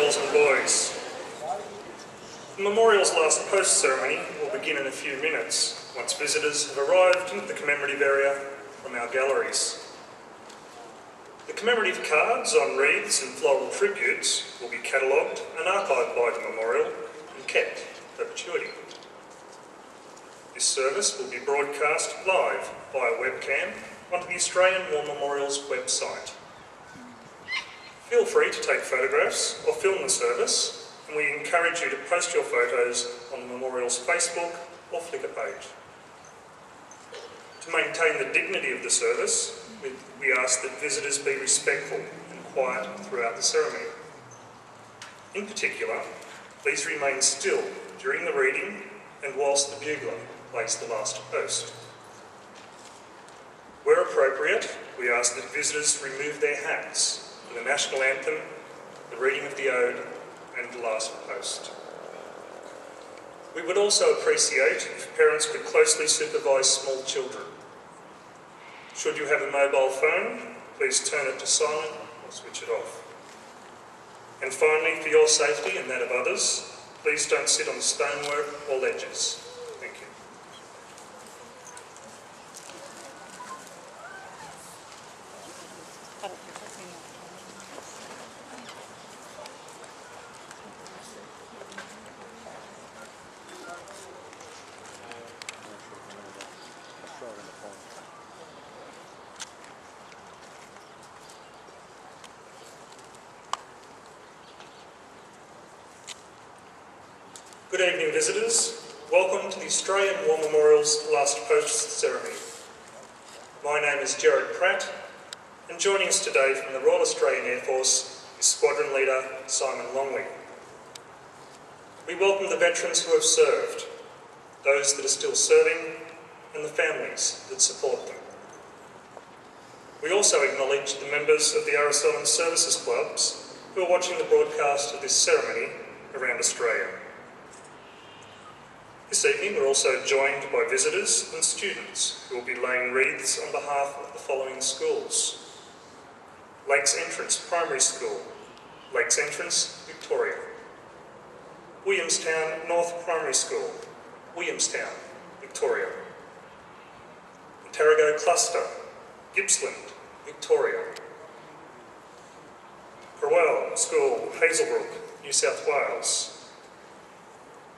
girls and boys. The memorial's last post ceremony will begin in a few minutes once visitors have arrived into the commemorative area from our galleries. The commemorative cards on wreaths and floral tributes will be catalogued and archived by the memorial and kept in perpetuity. This service will be broadcast live via webcam onto the Australian War Memorial's website. Feel free to take photographs or film the service, and we encourage you to post your photos on the memorial's Facebook or Flickr page. To maintain the dignity of the service, we ask that visitors be respectful and quiet throughout the ceremony. In particular, please remain still during the reading and whilst the bugler plays the last toast. Where appropriate, we ask that visitors remove their hats for the national anthem, the reading of the ode and the last toast. We would also appreciate if parents could closely supervise small children. Should you have a mobile phone, please turn it to silent or switch it off. And finally, for your safety and that of others, please don't sit on stonework or ledges. Thank you. Good evening, visitors. Welcome to the Australian War Memorial's last post ceremony. My name is Gerard Pratt, and joining us today from the Royal Australian Air Force is Squadron Leader Simon Longley. We welcome the veterans who have served, those that are still serving, and the families that support them. We also acknowledge the members of the RSL and Services Clubs who are watching the broadcast of this ceremony around Australia. This evening we're also joined by visitors and students who will be laying wreaths on behalf of the following schools: Lakes Entrance Primary School, Lakes Entrance, Victoria; Williamstown North Primary School, Williamstown, Victoria; Tarago Cluster, Gippsland, Victoria; Crowell School, Hazelbrook, New South Wales;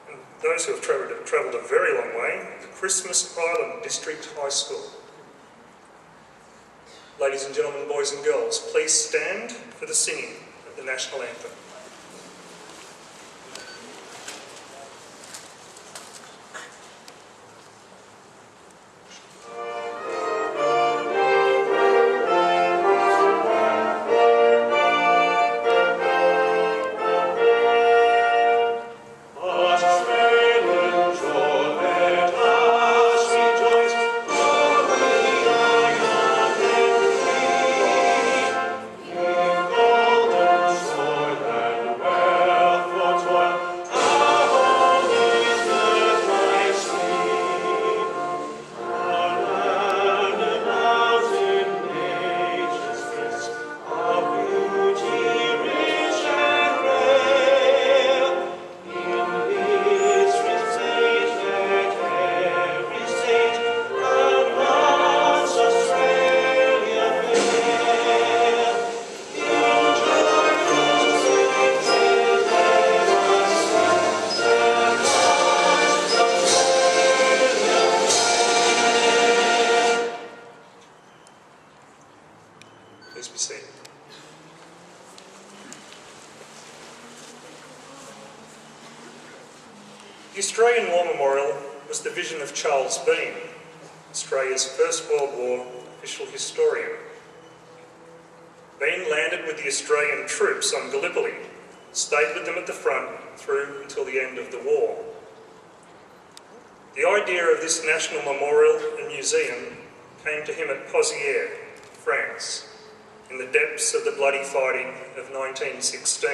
and those who have travelled a very long way, the Christmas Island District High School. Ladies and gentlemen, boys and girls, please stand for the singing of the National Anthem. The Australian War Memorial was the vision of Charles Bean, Australia's First World War official historian. Bean landed with the Australian troops on Gallipoli, stayed with them at the front through until the end of the war. The idea of this national memorial and museum came to him at Pozières, France, in the depths of the bloody fighting of 1916.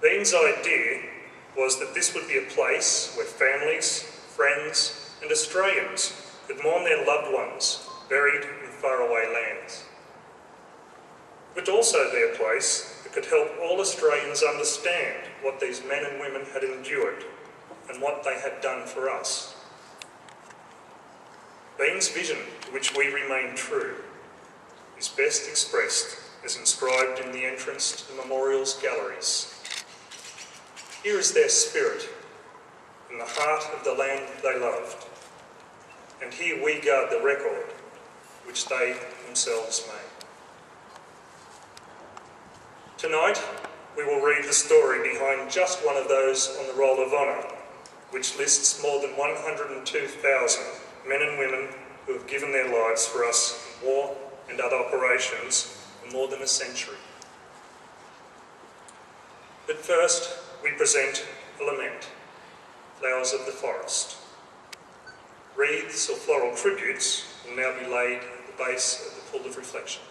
Bean's idea was that this would be a place where families, friends and Australians could mourn their loved ones buried in faraway lands. but also be a place that could help all Australians understand what these men and women had endured and what they had done for us. Bean's vision, to which we remain true, is best expressed as inscribed in the entrance to the Memorial's galleries. Here is their spirit, in the heart of the land they loved, and here we guard the record which they themselves made. Tonight, we will read the story behind just one of those on the Roll of Honour, which lists more than 102,000 men and women who have given their lives for us in war and other operations for more than a century. But first, we present a lament, Flowers of the Forest. Wreaths or floral tributes will now be laid at the base of the pool of reflection.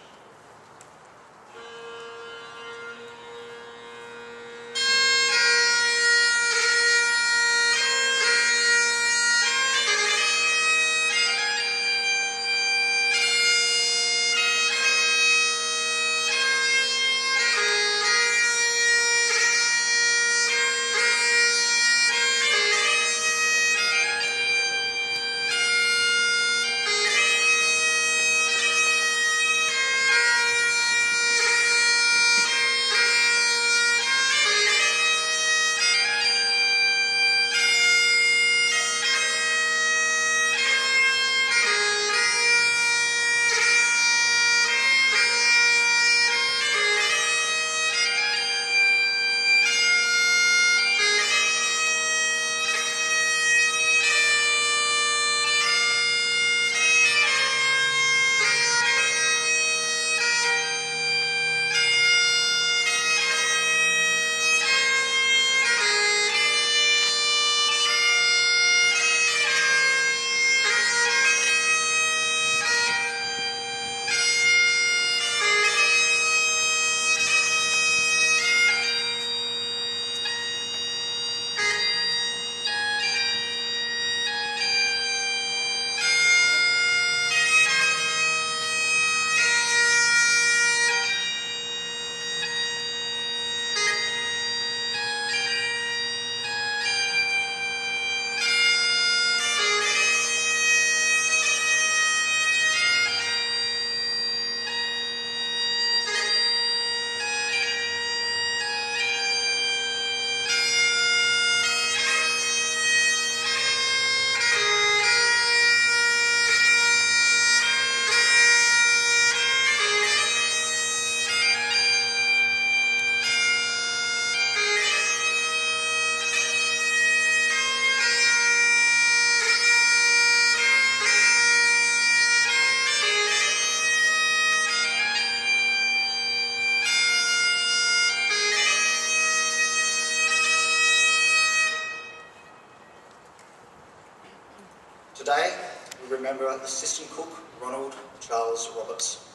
Today, we remember Assistant Cook Ronald Charles Roberts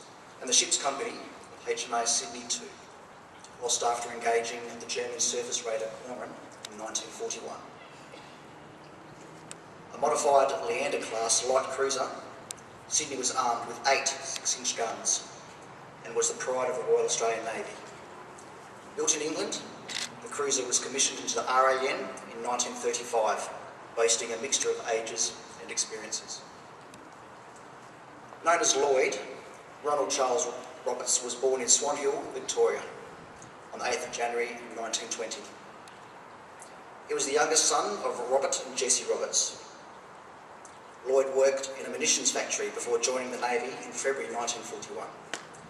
and the ship's company of HMAS Sydney 2, lost after engaging the German surface raider Cormoran in 1941. A modified Leander-class light cruiser, Sydney was armed with 8 6-inch guns and was the pride of the Royal Australian Navy. Built in England, the cruiser was commissioned into the RAN in 1935, boasting a mixture of ages and experiences. Known as Lloyd, Ronald Charles Roberts was born in Swan Hill, Victoria, on the 8th of January 1920. He was the youngest son of Robert and Jessie Roberts. Lloyd worked in a munitions factory before joining the Navy in February 1941,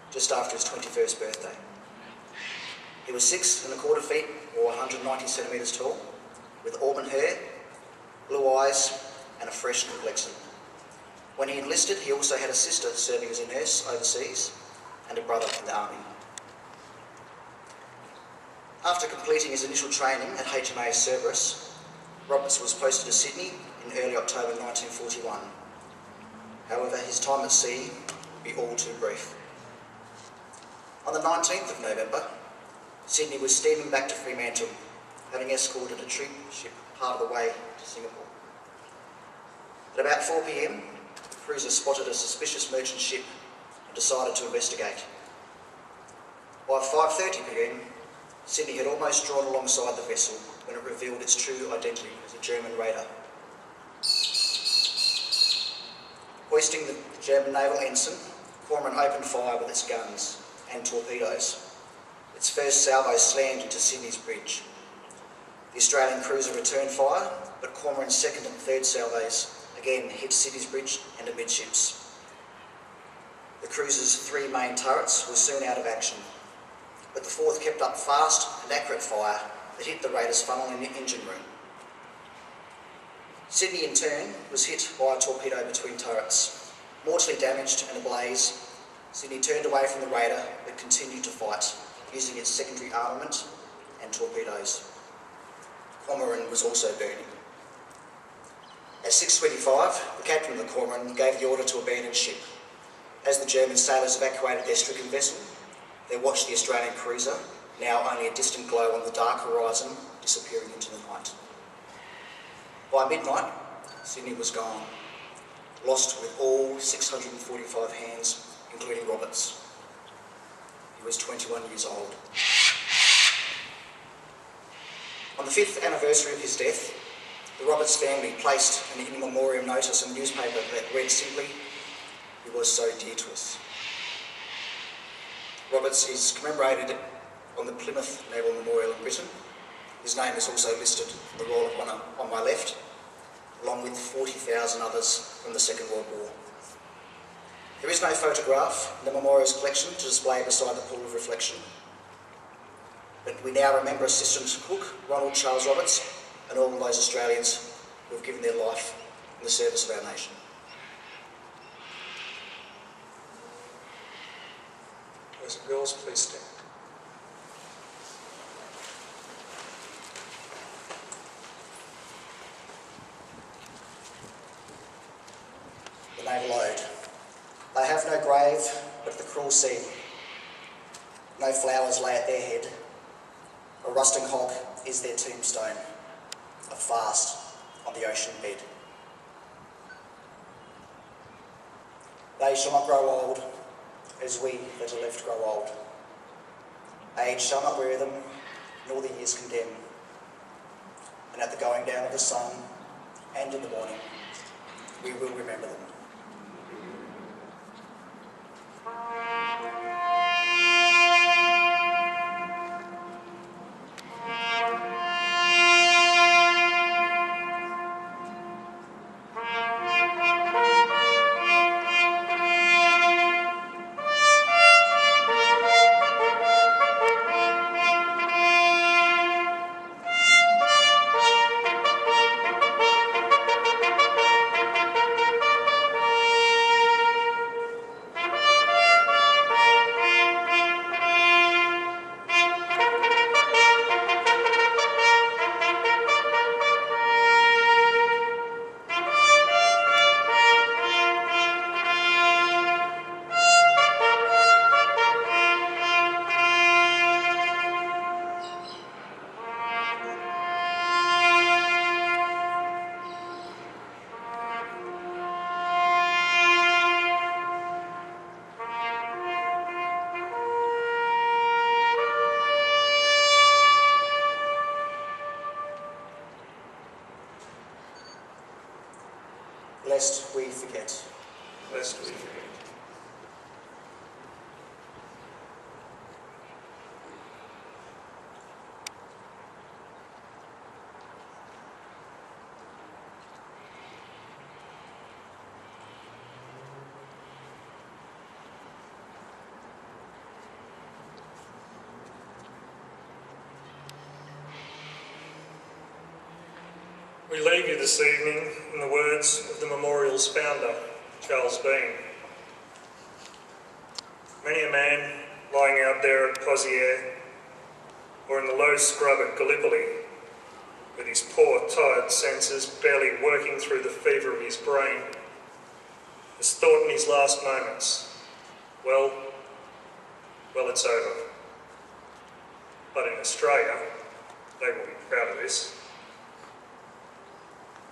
just after his 21st birthday. He was 6 1/4 feet, or 190 centimetres tall, with auburn hair, blue eyes, and a fresh complexion. When he enlisted, he also had a sister serving as a nurse overseas and a brother in the army. After completing his initial training at HMAS Cerberus, Roberts was posted to Sydney in early October 1941. However, his time at sea would be all too brief. On the 19th of November, Sydney was steaming back to Fremantle, having escorted a troop ship part of the way to Singapore. At about 4 p.m, the cruiser spotted a suspicious merchant ship and decided to investigate. By 5:30 p.m, Sydney had almost drawn alongside the vessel when it revealed its true identity as a German raider. Hoisting the German naval ensign, Cormoran opened fire with its guns and torpedoes. Its first salvo slammed into Sydney's bridge. The Australian cruiser returned fire, but Cormoran's second and third salvos again hit Sydney's bridge and amidships. The cruiser's three main turrets were soon out of action, but the fourth kept up fast and accurate fire that hit the raider's funnel in the engine room. Sydney, in turn, was hit by a torpedo between turrets. Mortally damaged and ablaze, Sydney turned away from the raider but continued to fight, using its secondary armament and torpedoes. Cormoran was also burning. At 6:25, the captain of the Cormoran gave the order to abandon ship. As the German sailors evacuated their stricken vessel, they watched the Australian cruiser, now only a distant glow on the dark horizon, disappearing into the night. By midnight, Sydney was gone, lost with all 645 hands, including Roberts. He was 21 years old. On the 5th anniversary of his death, the Roberts family placed an in memoriam notice in the newspaper that read simply, "He was so dear to us." Roberts is commemorated on the Plymouth Naval Memorial in Britain. His name is also listed in the Roll of Honour on my left, along with 40,000 others from the Second World War. There is no photograph in the memorial's collection to display beside the pool of reflection, but we now remember Assistant Cook Ronald Charles Roberts and all of those Australians who have given their life in the service of our nation. Boys and girls, please stand. The Naval Ode. They have no grave but the cruel sea. No flowers lay at their head. A rusting hog is their tombstone, a fast on the ocean bed. They shall not grow old as we that are left grow old. Age shall not weary them, nor the years condemn. And at the going down of the sun and in the morning, we will remember them. Lest we forget. Lest we forget. We leave you this evening in the words of the memorial's founder, Charles Bean. Many a man lying out there at Pozières or in the low scrub at Gallipoli, with his poor, tired senses barely working through the fever of his brain, has thought in his last moments, well, it's over. But in Australia, they will be proud of this.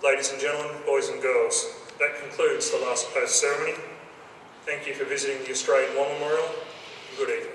Ladies and gentlemen, boys and girls, that concludes the last post ceremony. Thank you for visiting the Australian War Memorial. Good evening.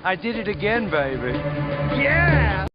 I did it again, baby. Yeah!